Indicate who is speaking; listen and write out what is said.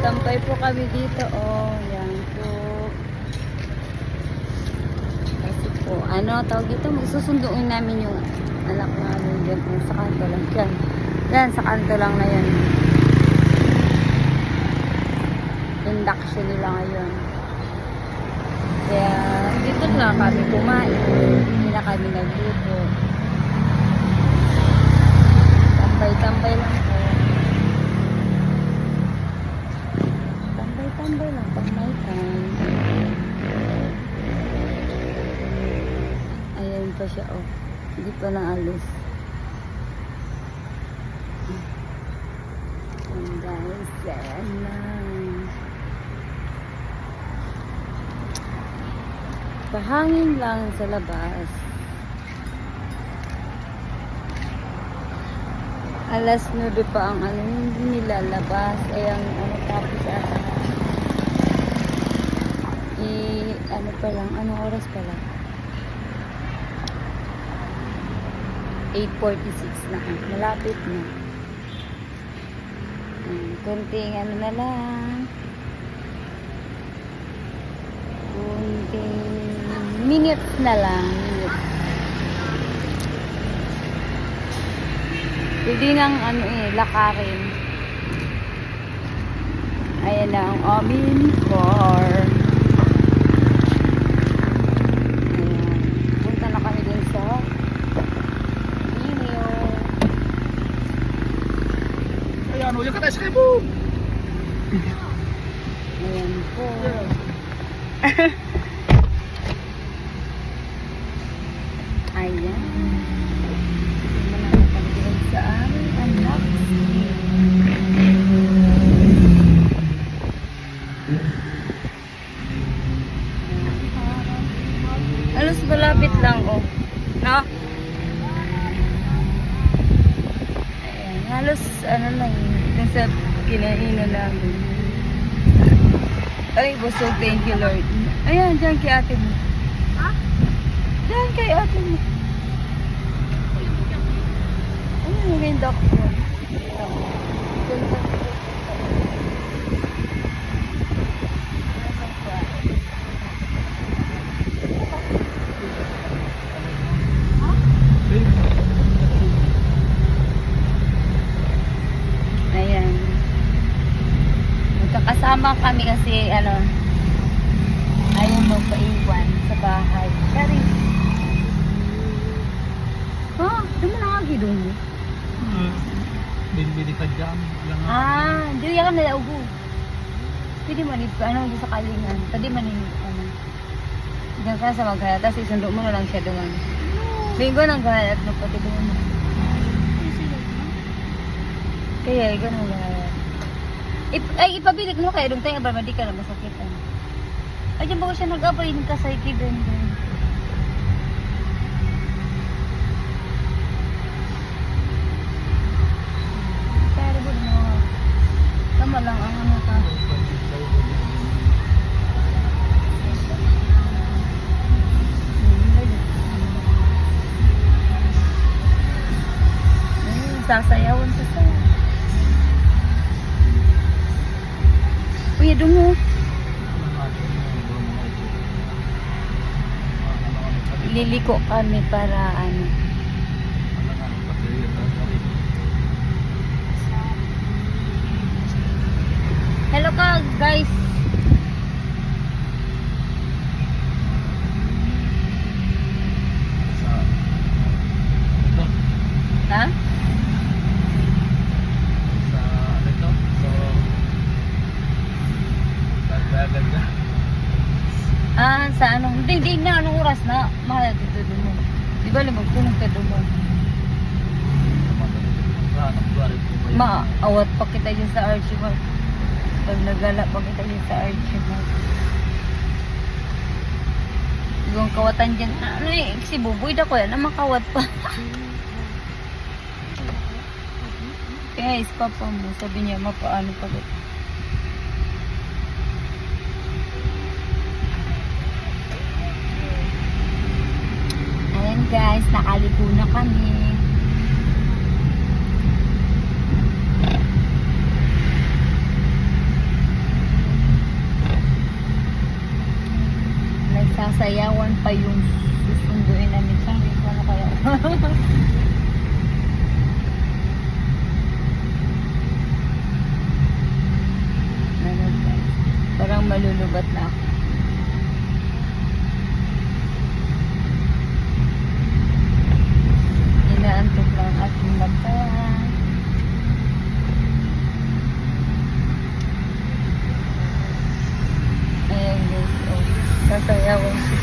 Speaker 1: Sampay po kami dito. Oh, yan po. Kasi po, ano, tawag dito, susunduin namin yung anak namin dyan. Sa kanto lang. Yan. Yan, sa kanto lang na yan. Induction nila ngayon. Kaya, dito na kami kumain. Hindi na kami nagluto. Tambay-tambay lang po. Tambay lang pag may time. Ayan pa siya, oh. Hindi pa naalis. And guys, ayan na. Pahangin lang sa labas. Alas 9 pa ang ano, hindi nilalabas. Ay, ang ano tapos ano pa lang, anong oras pa lang? 8:46 na. Malapit na. Kunting ano na lang. Kunting minutes na lang. Minutes. Pwede nang ano lakarin. Ayan na ang aming car. Ayan. Punta na kami dun sa Minyo.
Speaker 2: Ayan, huwag ka tayo sa kibo.
Speaker 1: Ayan po. Ayan. Sa aming anak. Halos malapit lang, oh. No? Ayan. Halos, ano lang, dun sa kinainan namin. Ay, busog. Thank you, Lord. Ayan, dyan kay ate mo. Ha? Dyan kay ate mo. Ano yung doctor? Ayan. Magkakasama kami kasi ano, ayaw magpaiwan sa bahay. Kari. Ha? Di mo nakagi doon mo?
Speaker 2: Bili ka dyan.
Speaker 1: Hindi yan na ugo. Pwede manid ka, ano, sa kalingan. Pwede manid ka na. Diyan ka sa maghalat, tapos isundo mo na lang siya doon. Linggo nang gahalat mo, pati doon. Kaya, ikaw nang gahalat. Ay, ipabilik mo kaya doon tayo, ba, di ka na masakitan. Ay, dyan ba ko siya nag-abay, ka sa ikidan doon. Tama lang ang ano ka. Sasayawan ka sa. Uy, dungo. Liliko kami para ano. Hello ka, guys. Ha? Sa anong, hindi na anong oras na mahal dito mo. Di ba limagpunong ka doon mo? Maawat pa kita dyan sa Archie. Pag nagala pa kita dyan sa Archie. Yung kawatan dyan, ano si Buboy da ko yan, na makawat pa. Kaya ispapa mo, sabi niya, mapaano pa dito. Ayan guys, nakalipo na kami. sasayawan pa yung susunduin namin. Sabi ko ano kaya. Ano ba? Parang malulubat na ako. Inaantok lang ang aking bantayan. Ayan guys, oh, sasayawan ko.